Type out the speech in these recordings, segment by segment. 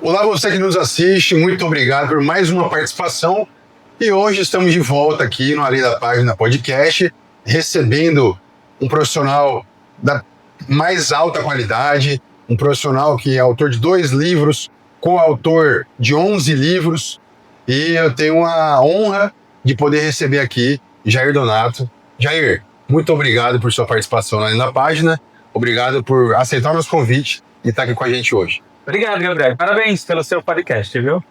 Olá, você que nos assiste, muito obrigado por mais uma participação. E hoje estamos de volta aqui no Além da Página Podcast, recebendo um profissional da mais alta qualidade, um profissional que é autor de 2 livros, coautor de 11 livros, e eu tenho a honra de poder receber aqui Jair Donato. Jair, muito obrigado por sua participação no Além da Página, obrigado por aceitar o nosso convite e estar aqui com a gente hoje. Obrigado, Gabriel. Parabéns pelo seu podcast, viu?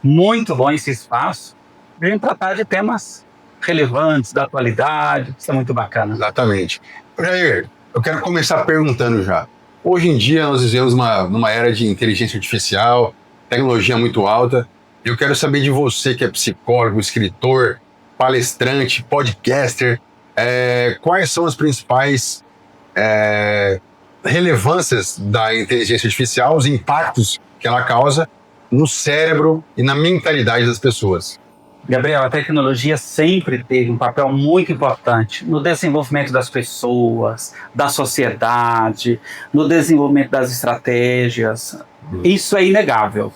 Muito bom esse espaço. Vem tratar de temas relevantes, da atualidade. Isso é muito bacana. Exatamente. Jair, eu quero começar perguntando já. Hoje em dia nós vivemos numa era de inteligência artificial, tecnologia muito alta. Eu quero saber de você que é psicólogo, escritor, palestrante, podcaster, quais são as principais relevâncias da inteligência artificial, os impactos que ela causa no cérebro e na mentalidade das pessoas. Gabriel, a tecnologia sempre teve um papel muito importante no desenvolvimento das pessoas, da sociedade, no desenvolvimento das estratégias. Isso é inegável.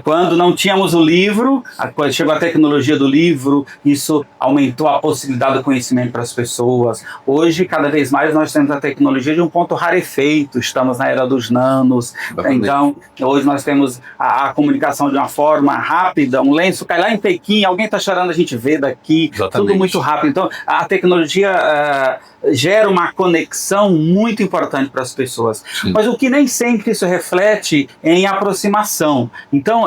Quando não tínhamos o livro, quando chegou a tecnologia do livro, isso aumentou a possibilidade do conhecimento para as pessoas. Hoje, cada vez mais, nós temos a tecnologia de um ponto rarefeito. Estamos na era dos nanos. Então, hoje nós temos a comunicação de uma forma rápida. Um lenço cai lá em Pequim, alguém está chorando, a gente vê daqui. Exatamente. Tudo muito rápido. Então, a tecnologia gera uma conexão muito importante para as pessoas. Sim. Mas o que nem sempre isso reflete em aproximação. Então,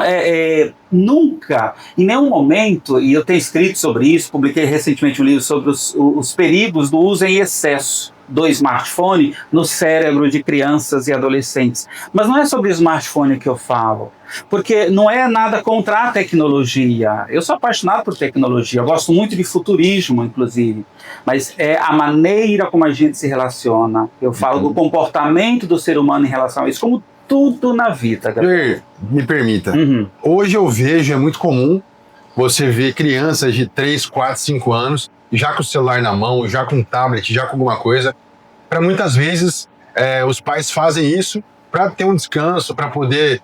nunca, em nenhum momento, e eu tenho escrito sobre isso, publiquei recentemente um livro sobre os perigos do uso em excesso do smartphone no cérebro de crianças e adolescentes. Mas não é sobre o smartphone que eu falo, porque não é nada contra a tecnologia. Eu sou apaixonado por tecnologia, eu gosto muito de futurismo, inclusive, mas é a maneira como a gente se relaciona. Eu falo do comportamento do ser humano em relação a isso, como tudo na vida. Me permita. Hoje eu vejo, é muito comum você ver crianças de 3, 4, 5 anos já com o celular na mão, já com um tablet, já com alguma coisa. Para muitas vezes, os pais fazem isso para ter um descanso, para poder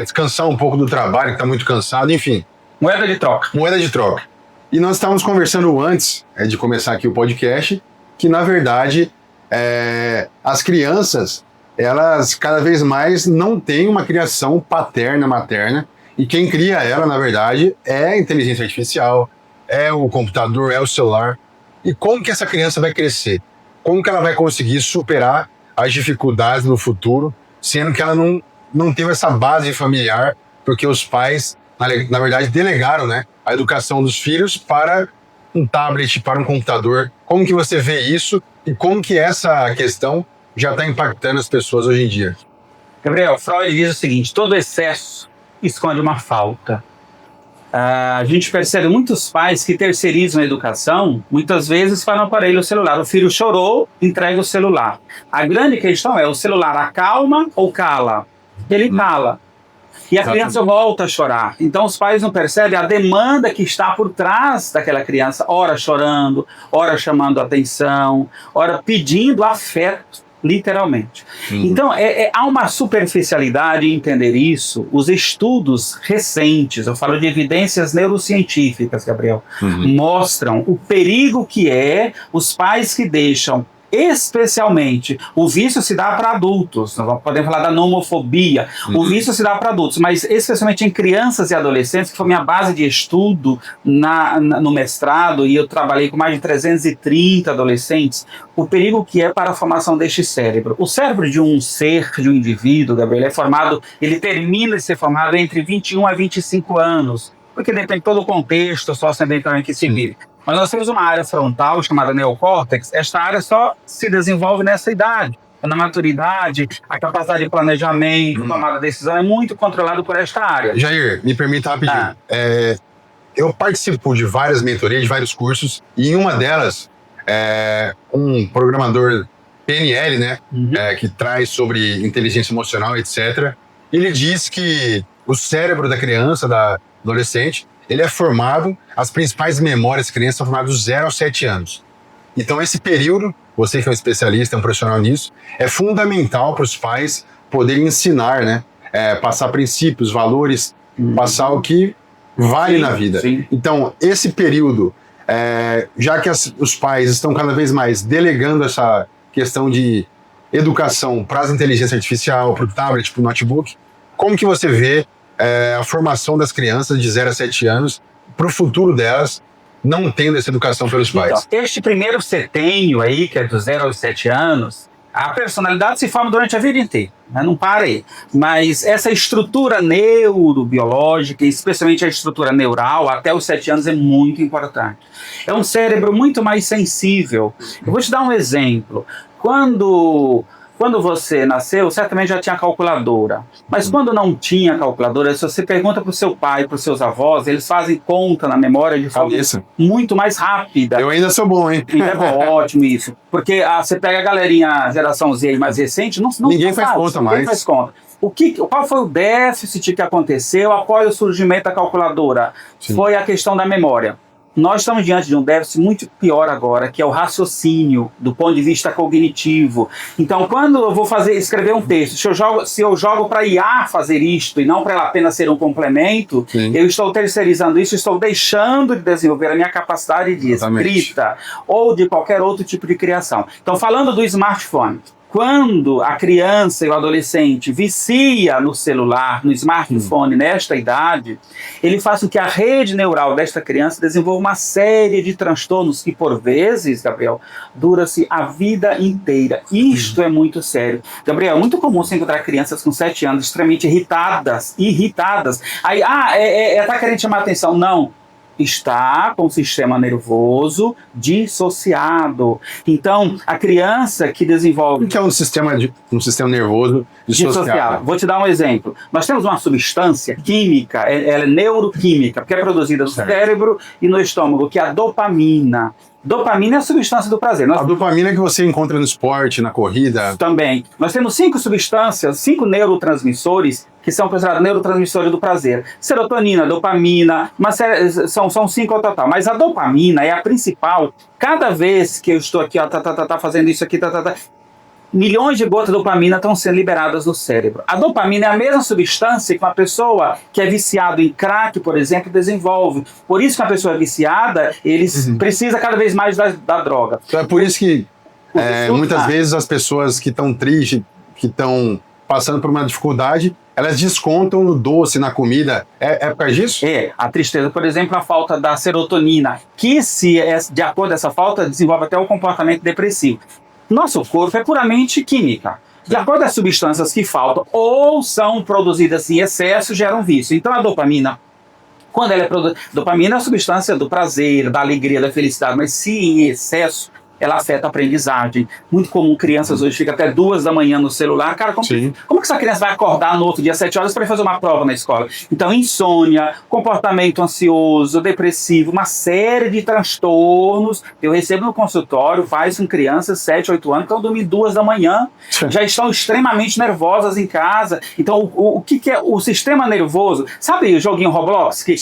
descansar um pouco do trabalho, que está muito cansado, enfim. Moeda de troca. Moeda de troca. E nós estávamos conversando antes de começar aqui o podcast, que na verdade as crianças, elas cada vez mais não têm uma criação paterna, materna, e quem cria ela, na verdade, é a inteligência artificial, é o computador, é o celular. E como que essa criança vai crescer? Como que ela vai conseguir superar as dificuldades no futuro, sendo que ela não teve essa base familiar, porque os pais, na verdade, delegaram, né, a educação dos filhos para um tablet, para um computador. Como que você vê isso e como que essa questão já está impactando as pessoas hoje em dia? Gabriel, Freud diz o seguinte: todo excesso esconde uma falta. A gente percebe muitos pais que terceirizam a educação, muitas vezes para o aparelho celular. O filho chorou, entrega o celular. A grande questão é: o celular acalma ou cala? Ele cala. E a criança volta a chorar. Então os pais não percebem a demanda que está por trás daquela criança, ora chorando, ora chamando atenção, ora pedindo afeto. Literalmente. Então, há uma superficialidade em entender isso. Os estudos recentes, eu falo de evidências neurocientíficas, Gabriel, mostram o perigo que é os pais que deixam, especialmente, o vício se dá para adultos, nós podemos falar da nomofobia, o vício se dá para adultos, mas especialmente em crianças e adolescentes, que foi minha base de estudo no mestrado, e eu trabalhei com mais de 330 adolescentes, o perigo que é para a formação deste cérebro. O cérebro de um ser, de um indivíduo, Gabriel, ele termina de ser formado entre 21 a 25 anos, porque depende de todo o contexto socioambiental em que se vive. Mas nós temos uma área frontal chamada neocórtex. Esta área só se desenvolve nessa idade. Na maturidade, a capacidade de planejamento, tomada de decisão é muito controlado por esta área. Jair, me permita rapidinho. Eu participo de várias mentorias, de vários cursos, e em uma delas, um programador PNL, né, que traz sobre inteligência emocional, etc., ele diz que o cérebro da criança, da adolescente, ele é formado, as principais memórias da criança são formadas dos 0 aos 7 anos. Então esse período, você que é um especialista, é um profissional nisso, é fundamental para os pais poderem ensinar, né, passar princípios, valores, passar o que vale na vida. Sim. Então, esse período, já que os pais estão cada vez mais delegando essa questão de educação para as inteligência artificial, para o tablet, para o notebook, como que você vê a formação das crianças de 0 a 7 anos para o futuro delas, não tendo essa educação pelos pais? Então, este primeiro setenio aí, que é dos 0 aos 7 anos, a personalidade se forma durante a vida inteira, né? Não para aí. Mas essa estrutura neurobiológica, especialmente a estrutura neural, até os 7 anos é muito importante. É um cérebro muito mais sensível. Eu vou te dar um exemplo. Quando você nasceu, certamente já tinha calculadora. Mas quando não tinha calculadora, se você pergunta para o seu pai, para os seus avós, eles fazem conta na memória de forma muito mais rápida. Eu ainda sou bom, hein? É ótimo isso. Porque você pega a galerinha geração Z mais recente, ninguém faz conta mais. Ninguém faz conta. Qual foi o déficit que aconteceu após o surgimento da calculadora? Sim. Foi a questão da memória. Nós estamos diante de um déficit muito pior agora, que é o raciocínio, do ponto de vista cognitivo. Então, quando eu vou escrever um texto, se eu jogo para IA fazer isto e não para ela apenas ser um complemento, sim, eu estou terceirizando isso, estou deixando de desenvolver a minha capacidade de escrita ou de qualquer outro tipo de criação. Então, falando do smartphone, quando a criança e o adolescente vicia no celular, no smartphone, nesta idade, ele faz com que a rede neural desta criança desenvolva uma série de transtornos que, por vezes, Gabriel, dura-se a vida inteira. Isto é muito sério. Gabriel, é muito comum você encontrar crianças com 7 anos extremamente irritadas. Aí, tá querendo chamar a atenção. Não. Está com o sistema nervoso dissociado. Então, a criança que desenvolve... O que é um sistema nervoso dissociado? Vou te dar um exemplo. Nós temos uma substância química, ela é neuroquímica, que é produzida no cérebro e no estômago, que é a dopamina. Dopamina é a substância do prazer. A dopamina que você encontra no esporte, na corrida. Também. Nós temos 5 substâncias, 5 neurotransmissores que são considerados neurotransmissores do prazer. Serotonina, dopamina, são 5 ao total. Mas a dopamina é a principal. Cada vez que eu estou aqui, fazendo isso aqui, milhões de gotas de dopamina estão sendo liberadas no cérebro. A dopamina é a mesma substância que uma pessoa que é viciada em crack, por exemplo, desenvolve. Por isso que uma pessoa viciada, precisa cada vez mais da droga. Então é por isso que muitas vezes as pessoas que estão tristes, que estão passando por uma dificuldade, elas descontam no doce, na comida. É por causa disso? A tristeza, por exemplo, a falta da serotonina, que de acordo com essa falta, desenvolve até o comportamento depressivo. Nosso corpo é puramente química. De acordo com as substâncias que faltam ou são produzidas em excesso, geram vício. Então a dopamina, quando ela é produzida... Dopamina é a substância do prazer, da alegria, da felicidade, mas se em excesso, ela afeta a aprendizagem. Muito comum, crianças hoje ficam até 2 da manhã no celular. Cara, como que essa criança vai acordar no outro dia, 7 horas, para fazer uma prova na escola? Então, insônia, comportamento ansioso, depressivo, uma série de transtornos. Eu recebo no consultório pais com crianças 7, 8 anos, que estão dormindo 2 da manhã, já estão extremamente nervosas em casa. Então, o que é o sistema nervoso? Sabe o joguinho Roblox? Que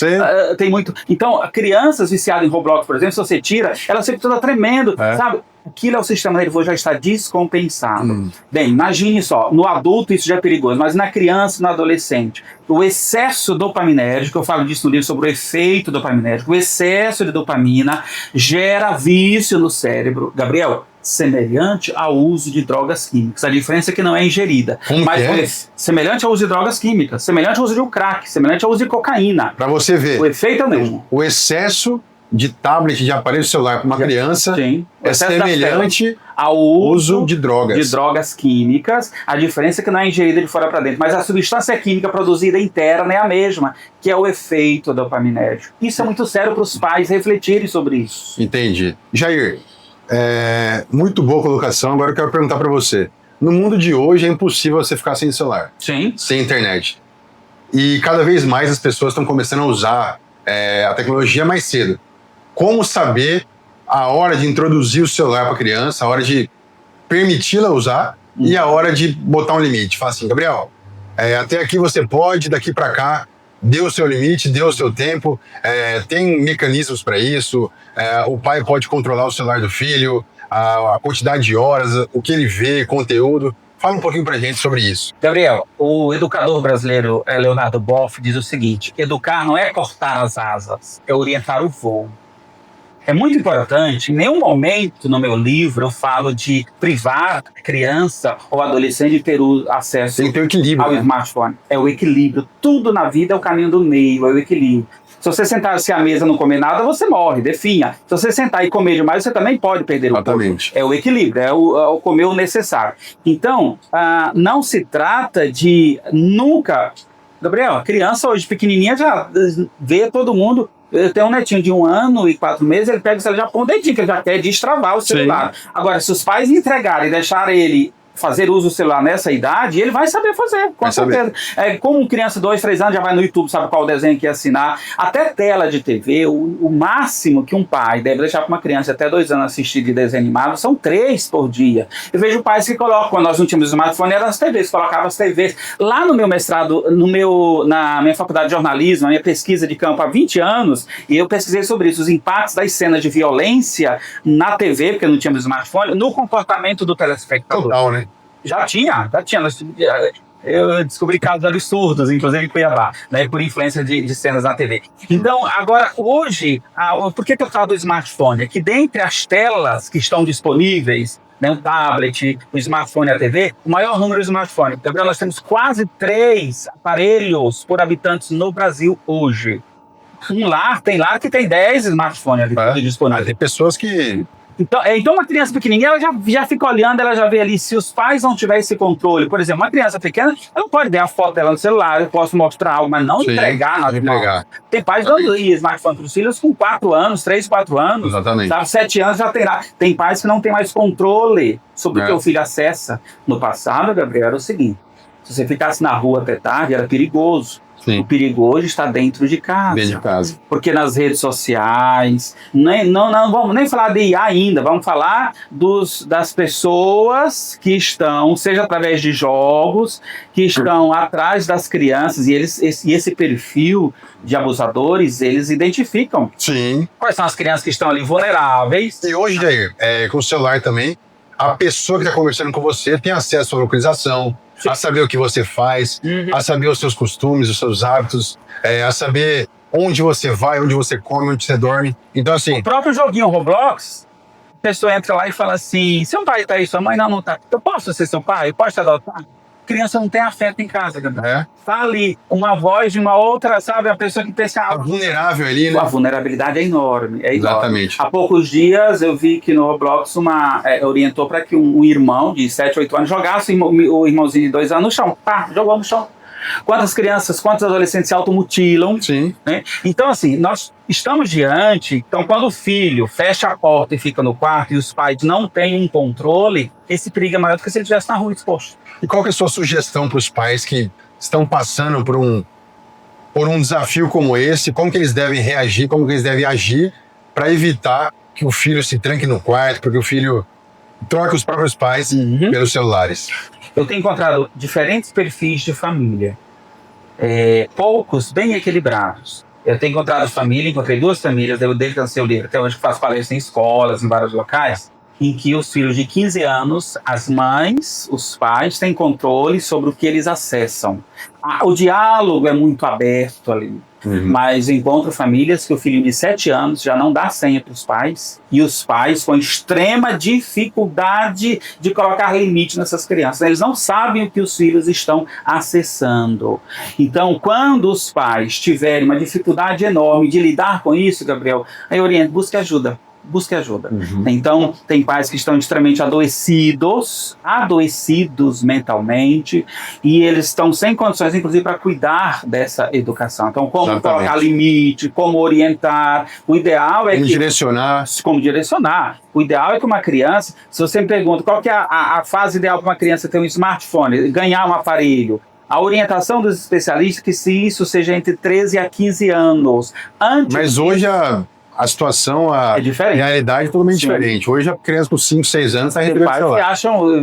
tem muito... Então, crianças viciadas em Roblox, por exemplo, se você tira, ela sempre toda tremendo, sabe? Aquilo é o sistema nervoso já está descompensado. Bem, imagine só, no adulto isso já é perigoso, mas na criança e no adolescente, o excesso dopaminérgico, eu falo disso no livro sobre o efeito dopaminérgico, o excesso de dopamina gera vício no cérebro. Gabriel, semelhante ao uso de drogas químicas. A diferença é que não é ingerida. Semelhante ao uso de drogas químicas, semelhante ao uso de um crack, semelhante ao uso de cocaína. Para você ver. O efeito é o mesmo. O excesso de tablet, de aparelho celular para uma criança é semelhante ao uso de drogas químicas. A diferença é que não é ingerida de fora para dentro, mas a substância química produzida interna é a mesma, que é o efeito dopaminérgico. Isso é muito sério para os pais refletirem sobre isso. Entendi. Jair, muito boa colocação. Agora eu quero perguntar para você. No mundo de hoje é impossível você ficar sem celular, sem internet. E cada vez mais as pessoas estão começando a usar a tecnologia mais cedo. Como saber a hora de introduzir o celular para a criança, a hora de permiti-la usar e a hora de botar um limite? Fala assim, Gabriel, até aqui você pode, daqui para cá, dê o seu limite, dê o seu tempo, tem mecanismos para isso, o pai pode controlar o celular do filho, a quantidade de horas, o que ele vê, conteúdo. Fala um pouquinho pra gente sobre isso. Gabriel, o educador brasileiro Leonardo Boff diz o seguinte: educar não é cortar as asas, é orientar o voo. É muito importante, em nenhum momento no meu livro eu falo de privar a criança ou adolescente de ter o acesso Tem que ter o equilíbrio, ao né? smartphone. É o equilíbrio. Tudo na vida é o caminho do meio, é o equilíbrio. Se você sentar-se à mesa e não comer nada, você morre, definha. Se você sentar e comer demais, você também pode perder o corpo. Exatamente. É o equilíbrio, é o comer o necessário. Então, não se trata de nunca... Gabriel, a criança hoje pequenininha já vê todo mundo. Eu tenho um netinho de 1 ano e 4 meses, ele pega o celular, já põe o dedinho, que ele já quer destravar o celular. Sim. Agora, se os pais entregarem e deixarem ele fazer uso do celular nessa idade, ele vai saber fazer, com certeza. Como criança de 2, 3 anos já vai no YouTube, sabe qual desenho que ia assinar. Até tela de TV, o máximo que um pai deve deixar para uma criança até 2 anos assistir de desenho animado são 3 por dia. Eu vejo pais que colocam, quando nós não tínhamos smartphone, eram as TVs, colocavam as TVs. Lá no meu mestrado, na minha faculdade de jornalismo, na minha pesquisa de campo há 20 anos, e eu pesquisei sobre isso, os impactos das cenas de violência na TV, porque não tínhamos smartphone, no comportamento do telespectador. Total, né? Já tinha. Eu descobri casos absurdos, inclusive em Cuiabá, né, por influência de cenas na TV. Então, agora, hoje, por que eu falo do smartphone? É que dentre as telas que estão disponíveis, né, o tablet, o smartphone e a TV, o maior número de smartphones. Gabriel, nós temos quase 3 aparelhos por habitantes no Brasil hoje. Tem lar que tem 10 smartphones ali disponíveis. Tem pessoas que... Então uma criança pequenininha, ela já fica olhando, ela já vê ali, se os pais não tiverem esse controle, por exemplo, uma criança pequena, ela não pode ver a foto dela no celular, eu posso mostrar algo, mas não entregar. Tem pais dando smartphone para os filhos com 4 anos, 3, 4 anos. Exatamente. Sabe, 7 anos já tem lá. Tem pais que não tem mais controle sobre o que o filho acessa. No passado, Gabriel, era o seguinte, se você ficasse na rua até tarde, era perigoso. Sim. O perigo hoje está dentro de casa. Dentro de casa. Porque nas redes sociais, não vamos nem falar de IA ainda, vamos falar das pessoas que estão, seja através de jogos, que estão atrás das crianças, e esse perfil de abusadores, eles identificam. Sim. Quais são as crianças que estão ali vulneráveis. E hoje, Jair, com o celular também, a pessoa que está conversando com você tem acesso à localização, a saber o que você faz, a saber os seus costumes, os seus hábitos, a saber onde você vai, onde você come, onde você dorme. Então, assim... O próprio joguinho Roblox, a pessoa entra lá e fala assim, seu pai tá aí, sua mãe não tá. Eu posso ser seu pai? Eu posso te adotar? A criança não tem afeto em casa, Gabriel. Tá ali uma voz de uma outra, sabe? A pessoa que pensa... Tá vulnerável ali, né? A vulnerabilidade é enorme. Exatamente. Há poucos dias eu vi que no Roblox orientou para que um irmão de 7, 8 anos jogasse o irmãozinho de 2 anos no chão. Jogou no chão. Quantas crianças, quantos adolescentes se automutilam. Sim. Né? Então, assim, nós estamos diante... Então, quando o filho fecha a porta e fica no quarto e os pais não têm um controle, esse perigo é maior do que se ele estivesse na rua exposto. E qual que é a sua sugestão para os pais que estão passando por um desafio como esse? Como que eles devem reagir, como que eles devem agir para evitar que o filho se tranque no quarto, porque o filho troque os próprios pais pelos celulares? Eu tenho encontrado diferentes perfis de família, poucos bem equilibrados. Eu tenho encontrei 2 famílias, desde que eu lancei o livro até hoje, que faço palestras em escolas, em vários locais, em que os filhos de 15 anos, as mães, os pais, têm controle sobre o que eles acessam. O diálogo é muito aberto ali. Mas eu encontro famílias que o filho de 7 anos já não dá senha para os pais, e os pais com extrema dificuldade de colocar limite nessas crianças. Eles não sabem o que os filhos estão acessando. Então, quando os pais tiverem uma dificuldade enorme de lidar com isso, Gabriel, aí eu oriento, busque ajuda. Então, tem pais que estão extremamente adoecidos mentalmente, e eles estão sem condições, inclusive, para cuidar dessa educação. Então, como colocar limite, como orientar. O ideal é como direcionar. O ideal é que uma criança, se você me pergunta qual que é a fase ideal para uma criança ter um smartphone, ganhar um aparelho, a orientação dos especialistas é que se isso seja entre 13 a 15 anos. Mas hoje a situação, a realidade é totalmente diferente. Hoje a criança com 5, 6 anos está recebendo celular.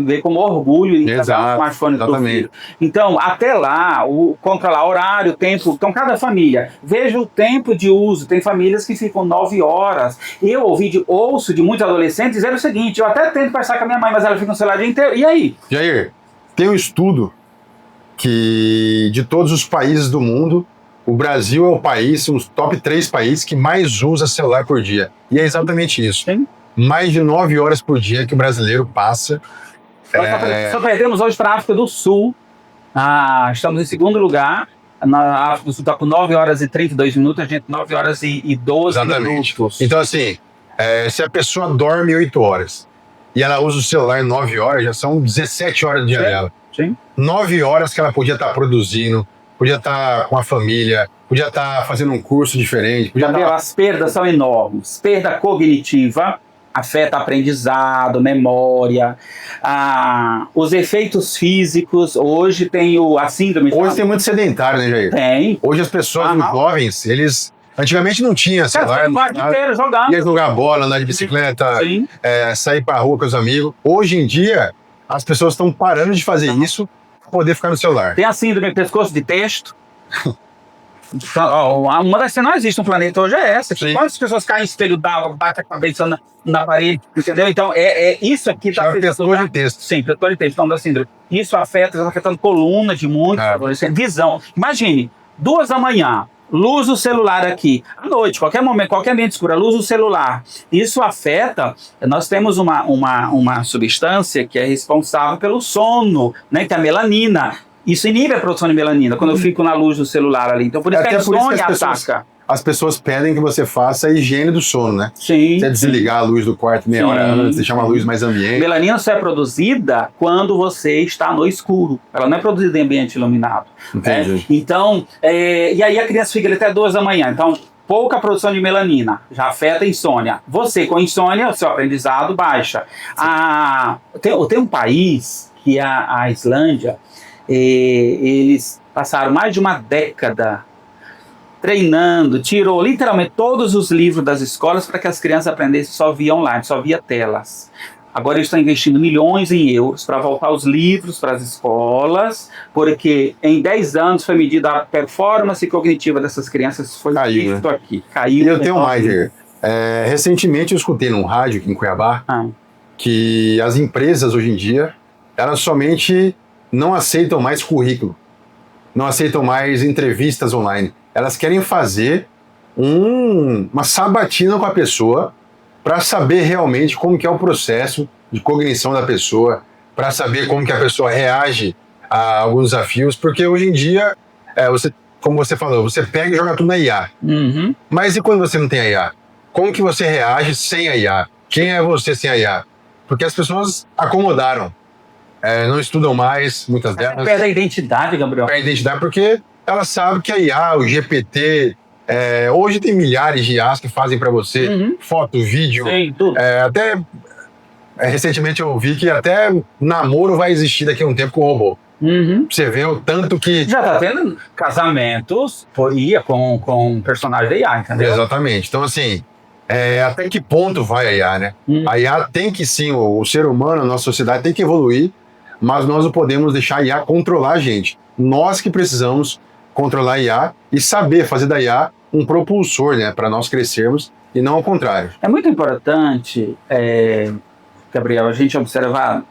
Vê como orgulho em um smartphone do filho. Então, até lá, controlar horário, tempo. Então, cada família, veja o tempo de uso. Tem famílias que ficam 9 horas. Eu ouço de muitos adolescentes dizer o seguinte, eu até tento conversar com a minha mãe, mas ela fica no celular o dia inteiro. E aí? Jair, Tem um estudo que de todos os países do mundo, o Brasil é o país, um top 3 países que mais usa celular por dia. E é exatamente isso. Sim. Mais de 9 horas por dia que o brasileiro passa. Nós só perdemos hoje para a África do Sul. Estamos em segundo lugar. Na África do Sul está com 9 horas e 32 minutos, a gente 9 horas e 12 minutos. Então, assim, se a pessoa dorme 8 horas e ela usa o celular 9 horas, já são 17 horas do dia dela. Sim. 9 horas que ela podia estar produzindo, podia estar com a família, podia estar fazendo um curso diferente. As perdas são enormes. Perda cognitiva, afeta aprendizado, memória. Os efeitos físicos, hoje tem a síndrome... Hoje tem muito sedentário, né, Jair? Tem. Hoje as pessoas, os jovens, eles... Antigamente não tinha celular. Inteiro jogando. Ia jogar bola, andar de bicicleta, sair pra rua com os amigos. Hoje em dia, as pessoas estão parando de fazer isso para poder ficar no celular. Tem a síndrome do pescoço de texto. Uma das que não existe no planeta hoje é essa. Quantas pessoas caem em espelho d'água, batem a cabeça na parede, entendeu? Então, isso aqui está afetando... Pescoço de texto. Sim, pescoço de texto, então da síndrome. Isso está afetando coluna de muitos adolescentes. Visão. Imagine, 2 da manhã, luz do celular aqui. À noite, qualquer momento, qualquer ambiente escuro, luz do celular. Isso afeta... Nós temos uma substância que é responsável pelo sono, né, que é a melanina. Isso inibe a produção de melanina, quando eu fico na luz do celular ali. Então, por isso que a insônia ataca. As pessoas pedem que você faça a higiene do sono, né? Sim. Você desligar a luz do quarto meia hora antes, deixar uma luz mais ambiente. Melanina só é produzida quando você está no escuro. Ela não é produzida em ambiente iluminado. Entendi. Então, e aí a criança fica ali até 2 da manhã. Então, pouca produção de melanina já afeta a insônia. Você com insônia, o seu aprendizado baixa. Tem um país que é a Islândia. Eles passaram mais de uma década treinando, tirou literalmente todos os livros das escolas para que as crianças aprendessem só via online, só via telas. Agora eles estão investindo milhões em euros para voltar os livros para as escolas, porque em 10 anos foi medida a performance cognitiva dessas crianças, foi visto aqui. Caiu. E eu tenho mais, recentemente eu escutei num rádio aqui em Cuiabá que as empresas hoje em dia, elas somente não aceitam mais currículo, não aceitam mais entrevistas online. Elas querem fazer uma sabatina com a pessoa para saber realmente como que é o processo de cognição da pessoa, para saber como que a pessoa reage a alguns desafios, porque hoje em dia, como você falou, você pega e joga tudo na IA. Uhum. Mas e quando você não tem a IA? Como que você reage sem a IA? Quem é você sem a IA? Porque as pessoas acomodaram. Não estudam mais, muitas delas. Perde a identidade, Gabriel. Perde a identidade porque elas sabem que a IA, o GPT... hoje tem milhares de IAs que fazem para você foto, vídeo. Sim, tudo. Recentemente eu vi que até namoro vai existir daqui a um tempo com o robô. Você vê o tanto que... Já tá tendo casamentos com personagem da IA, entendeu? Exatamente. Então, assim, até que ponto vai a IA, né? A IA tem que sim, o ser humano, a nossa sociedade tem que evoluir, mas nós não podemos deixar a IA controlar a gente. Nós que precisamos controlar a IA e saber fazer da IA um propulsor, né, para nós crescermos e não ao contrário. É muito importante, Gabriel, a gente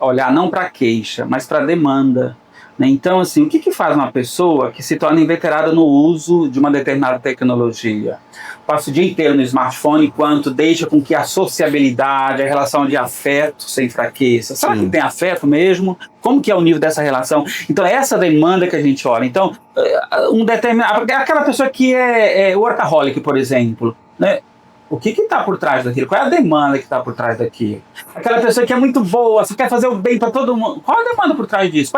olhar não para queixa, mas para demanda. Né? Então, assim, o que faz uma pessoa que se torna inveterada no uso de uma determinada tecnologia? Passa o dia inteiro no smartphone enquanto deixa com que a sociabilidade, a relação de afeto se enfraqueça. Será que tem afeto mesmo? Como que é o nível dessa relação? Então, essa demanda que a gente olha. Então, aquela pessoa que é workaholic, por exemplo, né? O que está por trás daquilo? Qual é a demanda que está por trás daquilo? Aquela pessoa que é muito boa, você quer fazer o bem para todo mundo. Qual a demanda por trás disso?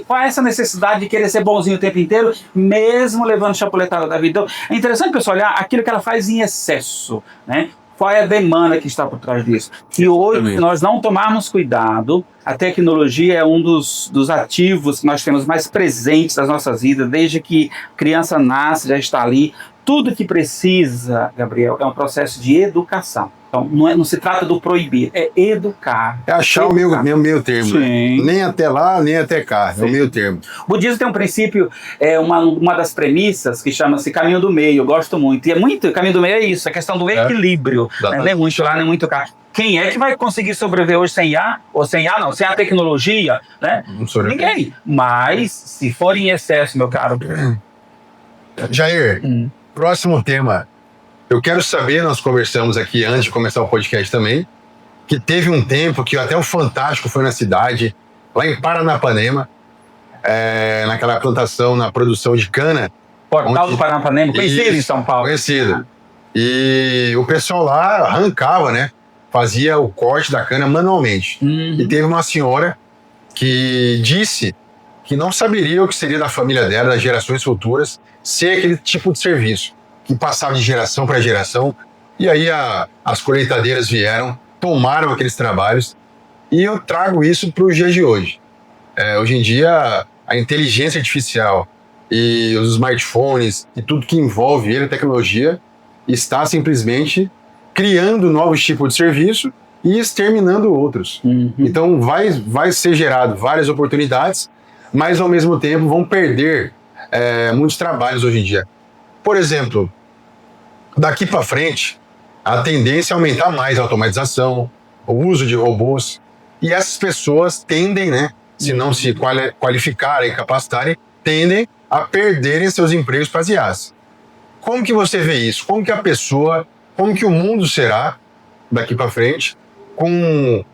Qual é essa necessidade de querer ser bonzinho o tempo inteiro, mesmo levando chapuletada da vida? Então, é interessante, pessoal, olhar aquilo que ela faz em excesso, né? Qual é a demanda que está por trás disso? E hoje, se nós não tomarmos cuidado, a tecnologia é um dos ativos que nós temos mais presentes nas nossas vidas, desde que a criança nasce, já está ali. Tudo que precisa, Gabriel, é um processo de educação. Então, não se trata do proibir, é educar. É achar o meio termo. Sim. Nem até lá, nem até cá. É o meio termo. O budismo tem um princípio, uma das premissas que chama-se caminho do meio. Eu gosto muito. E caminho do meio é isso, a questão do equilíbrio. Né? Nem muito lá, nem muito cá. Quem é que vai conseguir sobreviver hoje sem IA? Ou sem IA não, sem a tecnologia, né? Não sou Ninguém. Mas, se for em excesso, meu caro... Jair, próximo tema. Eu quero saber, nós conversamos aqui antes de começar o podcast também, que teve um tempo que até o Fantástico foi na cidade, lá em Paranapanema, naquela plantação, na produção de cana. Portal do Paranapanema, conhecido em São Paulo. Conhecido. E o pessoal lá arrancava, né? Fazia o corte da cana manualmente. E teve uma senhora que disse que não saberia o que seria da família dela, das gerações futuras, ser aquele tipo de serviço que passava de geração para geração. E aí as colheitadeiras vieram, tomaram aqueles trabalhos, e eu trago isso para os dias de hoje. Hoje em dia, a inteligência artificial e os smartphones e tudo que envolve ele, a tecnologia, está simplesmente criando novos tipos de serviço e exterminando outros. Então vai ser gerado várias oportunidades, mas ao mesmo tempo vão perder muitos trabalhos hoje em dia. Por exemplo, daqui para frente, a tendência é aumentar mais a automatização, o uso de robôs, e essas pessoas tendem, né, se não se qualificarem, capacitarem, tendem a perderem seus empregos para as IAs. Como que você vê isso? Como que o mundo será daqui para frente com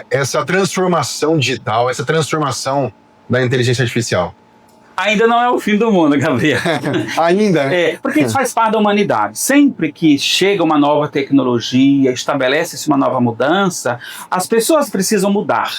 essa transformação digital, essa transformação da inteligência artificial? Ainda não é o fim do mundo, Gabriel. Ainda, né? Porque isso faz parte da humanidade. Sempre que chega uma nova tecnologia, estabelece-se uma nova mudança, as pessoas precisam mudar.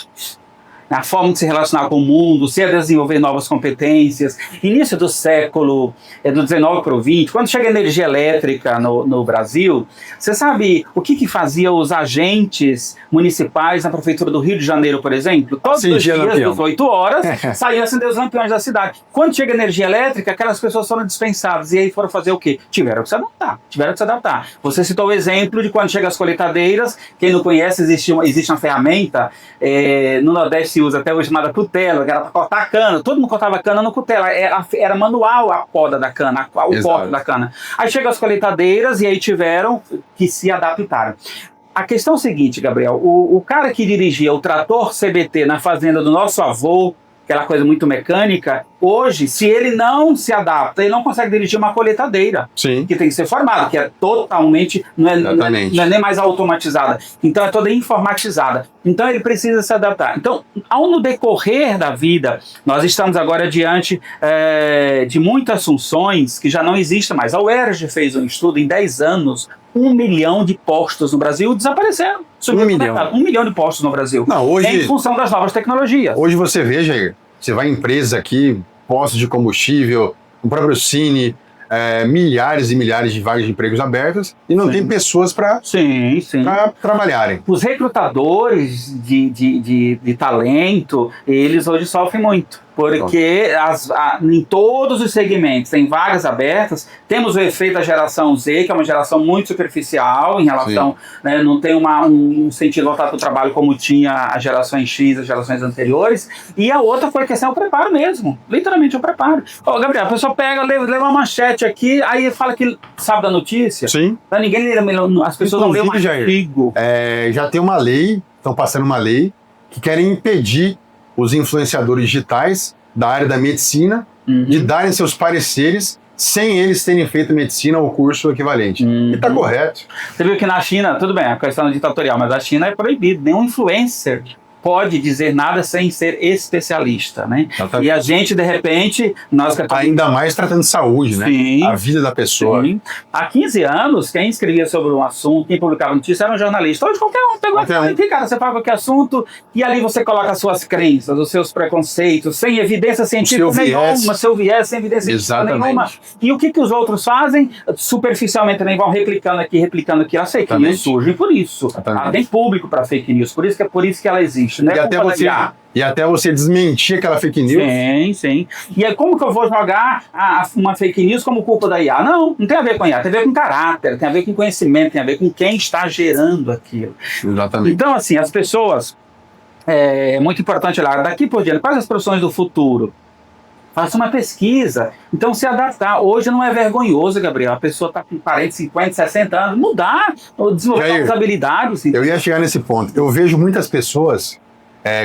A forma de se relacionar com o mundo, se desenvolver novas competências. Início do século do 19 para o 20, quando chega a energia elétrica no Brasil, você sabe o que fazia os agentes municipais na prefeitura do Rio de Janeiro, por exemplo? Todos os dias, às 8 horas, saíam acender os lampiões da cidade. Quando chega a energia elétrica, aquelas pessoas foram dispensadas. E aí foram fazer o quê? Tiveram que se adaptar. Você citou o exemplo de quando chega as colheitadeiras. Quem não conhece, existe uma ferramenta no Nordeste, se usa até hoje, chamada cutela, que era para cortar a cana. Todo mundo cortava cana no cutela. Era manual a poda da cana, o corte da cana. Aí chegam as colheitadeiras e aí tiveram que se adaptar. A questão é o seguinte, Gabriel, o cara que dirigia o trator CBT na fazenda do nosso avô, aquela coisa muito mecânica, hoje, se ele não se adapta, ele não consegue dirigir uma colheitadeira. Sim. Que tem que ser formada, que é totalmente, não é nem mais automatizada. Então é toda informatizada. Então ele precisa se adaptar. Então, no decorrer da vida, nós estamos agora diante de muitas funções que já não existem mais. A UERJ fez um estudo, em 10 anos, 1 milhão de postos no Brasil desapareceram. 1 milhão. 1 milhão de postos no Brasil. Não, hoje, em função das novas tecnologias. Hoje você vê, Jair, você vai em empresas aqui, postos de combustível, o próprio Cine, milhares e milhares de vagas de empregos abertas e não tem pessoas para trabalharem. Os recrutadores de talento, eles hoje sofrem muito. Porque em todos os segmentos tem vagas abertas. Temos o efeito da geração Z, que é uma geração muito superficial em relação, né, não tem um sentido voltado para o trabalho como tinha as gerações X, as gerações anteriores. E a outra foi a questão do preparo mesmo, literalmente o preparo. Gabriel, a pessoa pega, leva uma manchete aqui, aí fala que sabe da notícia. Sim. Pra as pessoas não lêem o artigo. Já tem uma lei, estão passando uma lei que querem impedir os influenciadores digitais da área da medicina de darem seus pareceres sem eles terem feito medicina ou curso equivalente. E está correto. Você viu que na China, tudo bem, a questão ditatorial, mas na China é proibido. Nenhum influencer pode dizer nada sem ser especialista, né? E a gente, de repente... Ainda mais tratando de saúde, né? Sim, a vida da pessoa. Sim. Há 15 anos, quem escrevia sobre um assunto, quem publicava notícia era um jornalista. Hoje qualquer um pegou aqui, cara, você fala qualquer assunto e ali você coloca as suas crenças, os seus preconceitos, sem evidência científica nenhuma, seu viés, sem evidência científica nenhuma. E o que os outros fazem? Superficialmente também vão replicando aqui. As fake news surgem por isso. Tem público para fake news, por isso que ela existe. E até você desmentir aquela fake news. Sim. E aí, como que eu vou jogar uma fake news como culpa da IA? Não tem a ver com IA, tem a ver com caráter, tem a ver com conhecimento, tem a ver com quem está gerando aquilo. Exatamente. Então, assim, as pessoas, é muito importante olhar daqui por diante, quais as profissões do futuro? Faça uma pesquisa. Então, se adaptar. Hoje não é vergonhoso, Gabriel. A pessoa está com 40, 50, 60 anos. Mudar, ou desenvolver novas habilidades. Eu ia chegar nesse ponto. Eu vejo muitas pessoas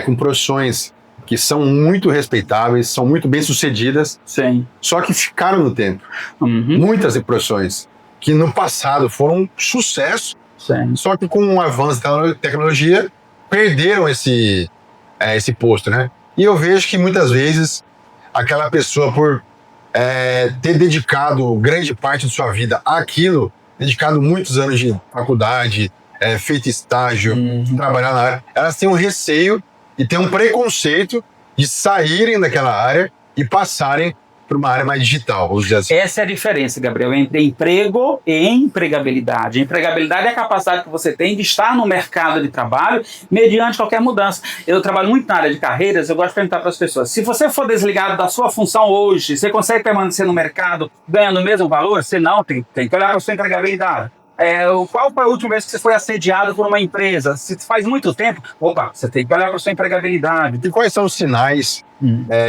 com profissões que são muito respeitáveis, são muito bem-sucedidas, Sim. Só que ficaram no tempo. Uhum. Muitas profissões que no passado foram sucesso, Sim. só que com o avanço da tecnologia, perderam esse posto, né? E eu vejo que muitas vezes aquela pessoa, por ter dedicado grande parte de sua vida àquilo, dedicado muitos anos de faculdade, feito estágio, trabalhar na área, elas têm um receio e têm um preconceito de saírem daquela área e passarem para uma área mais digital, vamos dizer assim. Essa é a diferença, Gabriel, entre emprego e empregabilidade. Empregabilidade é a capacidade que você tem de estar no mercado de trabalho mediante qualquer mudança. Eu trabalho muito na área de carreiras, eu gosto de perguntar para as pessoas, se você for desligado da sua função hoje, você consegue permanecer no mercado ganhando o mesmo valor? Se não, tem que olhar para a sua empregabilidade. Qual foi a última vez que você foi assediado por uma empresa? Se faz muito tempo, você tem que olhar para a sua empregabilidade. E quais são os sinais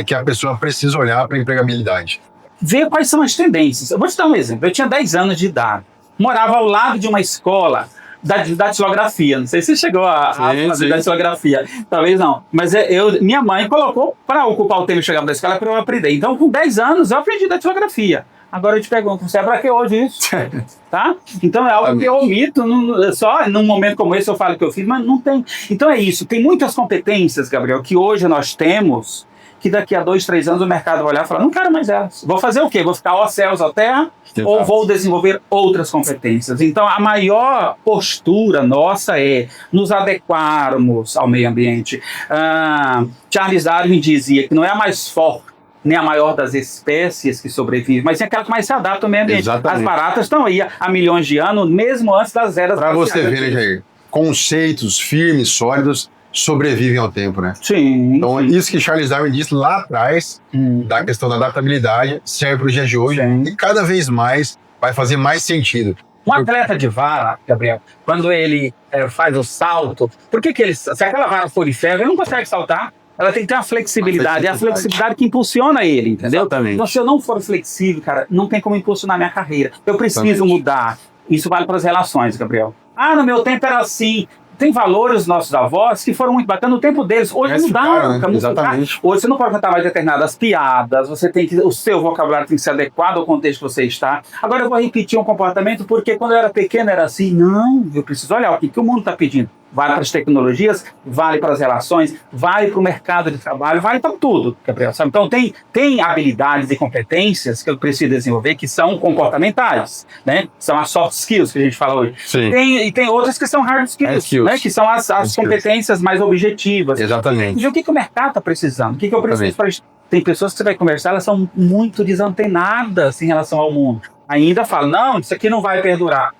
que a pessoa precisa olhar para a empregabilidade? Ver quais são as tendências. Eu vou te dar um exemplo. Eu tinha 10 anos de idade. Morava ao lado de uma escola da datilografia. Não sei se você chegou a fazer datilografia. Talvez não. Mas minha mãe colocou para ocupar o tempo de chegar da escola para eu aprender. Então, com 10 anos, eu aprendi datilografia. Agora eu te pergunto, você é para que hoje isso? Tá? Então é algo que eu omito, só num momento como esse eu falo que eu fiz, mas não tem. Então é isso, tem muitas competências, Gabriel, que hoje nós temos, que daqui a 2, 3 anos o mercado vai olhar e falar, não quero mais elas. Vou fazer o quê? Vou ficar ó céus, ó terra? Exato. Ou vou desenvolver outras competências? Então a maior postura nossa é nos adequarmos ao meio ambiente. Charles Darwin dizia que não é a mais forte, nem a maior das espécies que sobrevive, mas é aquela que mais se adapta ao meio ambiente. Exatamente. As baratas estão aí há milhões de anos, mesmo antes das eras. Para você ver, né, Jair? Conceitos firmes, sólidos, sobrevivem ao tempo, né? Sim. Então, isso que Charles Darwin disse lá atrás, da questão da adaptabilidade, serve para o dia de hoje. Sim. E cada vez mais vai fazer mais sentido. Um atleta de vara, Gabriel, quando ele faz o salto, por que ele... Se aquela vara for de ferro, ele não consegue saltar. Ela tem que ter uma flexibilidade. É a flexibilidade que impulsiona ele, entendeu? Exatamente. Então, se eu não for flexível, cara, não tem como impulsionar minha carreira. Eu preciso mudar. Isso vale para as relações, Gabriel. No meu tempo era assim. Tem valores dos nossos avós que foram muito bacanas no tempo deles. Hoje mudaram. Né? Exatamente. Hoje você não pode contar mais determinadas piadas. O seu vocabulário tem que ser adequado ao contexto que você está. Agora eu vou repetir um comportamento porque quando eu era pequeno era assim. Não, eu preciso olhar o que o mundo está pedindo. Vale para as tecnologias, vale para as relações, vale para o mercado de trabalho, vale para tudo, Gabriel. Sabe? Então tem habilidades e competências que eu preciso desenvolver que são comportamentais, né? São as soft skills que a gente fala hoje. Sim. E tem outras que são hard skills, né? Que são as competências mais objetivas. Exatamente. E o que o mercado está precisando? O que eu preciso para isso? Tem pessoas que você vai conversar, elas são muito desantenadas em relação ao mundo. Ainda falam, não, isso aqui não vai perdurar.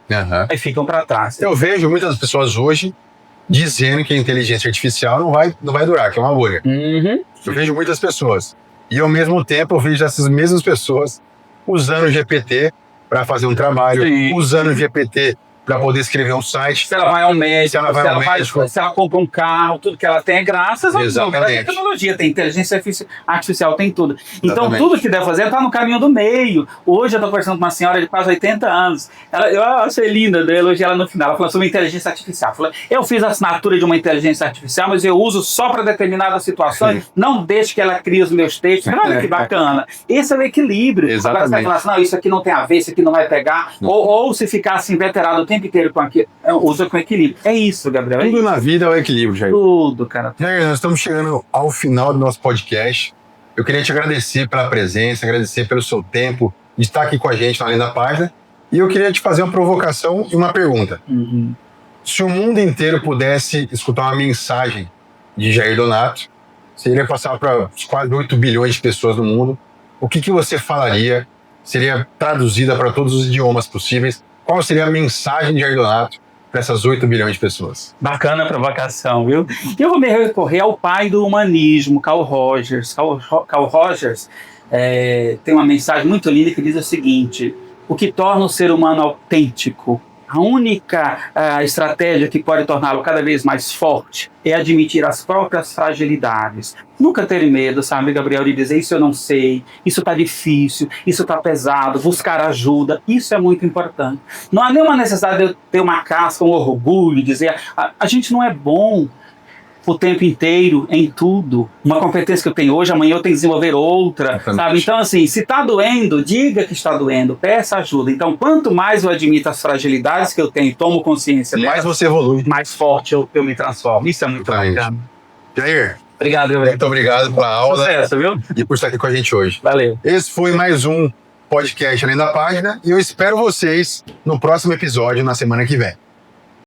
Aí ficam para trás. Eu vejo muitas pessoas hoje dizendo que a inteligência artificial não vai durar, que é uma bolha. Eu vejo muitas pessoas. E ao mesmo tempo eu vejo essas mesmas pessoas usando o GPT para fazer um trabalho, usando o GPT para poder escrever um site. Se ela vai ao médico, se ela compra um carro, tudo que ela tem é graças à tecnologia, tem inteligência artificial, tem tudo. Então tudo que deve fazer está no caminho do meio. Hoje eu estou conversando com uma senhora de quase 80 anos. Eu achei linda, eu elogiei ela no final. Ela falou sobre inteligência artificial. Falou, eu fiz a assinatura de uma inteligência artificial, mas eu uso só para determinadas situações. Não deixe que ela crie os meus textos. Olha que bacana. Esse é o equilíbrio. Exatamente. Agora você vai falar assim, não, isso aqui não tem a ver, isso aqui não vai pegar. Ou se ficar assim, veterado o tempo inteiro com aquilo, usa com equilíbrio. É isso, Gabriel. Tudo na vida é o equilíbrio, Jair. Tudo, cara. Jair, nós estamos chegando ao final do nosso podcast. Eu queria te agradecer pela presença, agradecer pelo seu tempo de estar aqui com a gente na Além da Página. E eu queria te fazer uma provocação e uma pergunta. Se o mundo inteiro pudesse escutar uma mensagem de Jair Donato, você iria passar para quase 8 bilhões de pessoas no mundo, o que você falaria? Seria traduzida para todos os idiomas possíveis? Qual seria a mensagem de Jair Donato para essas 8 bilhões de pessoas? Bacana a provocação, viu? Eu vou me recorrer ao pai do humanismo, Carl Rogers. Carl Rogers tem uma mensagem muito linda que diz o seguinte: o que torna o ser humano autêntico, A única estratégia que pode torná-lo cada vez mais forte é admitir as próprias fragilidades. Nunca ter medo, sabe, Gabriel, de dizer isso eu não sei, isso está difícil, isso está pesado, buscar ajuda. Isso é muito importante. Não há nenhuma necessidade de eu ter uma casca, um orgulho, dizer a gente não é bom o tempo inteiro em tudo. Uma competência que eu tenho hoje, amanhã eu tenho que desenvolver outra, sabe? Então, assim, se está doendo, diga que está doendo, peça ajuda. Então, quanto mais eu admito as fragilidades que eu tenho, tomo consciência delas, Mais você evolui. mais forte eu me transformo. Isso é muito bacana. Jair, Obrigado, Gabriel. muito obrigado pela aula Sucesso, viu? e por estar aqui com a gente hoje. Valeu. Esse foi mais um podcast Além da Página e eu espero vocês no próximo episódio na semana que vem.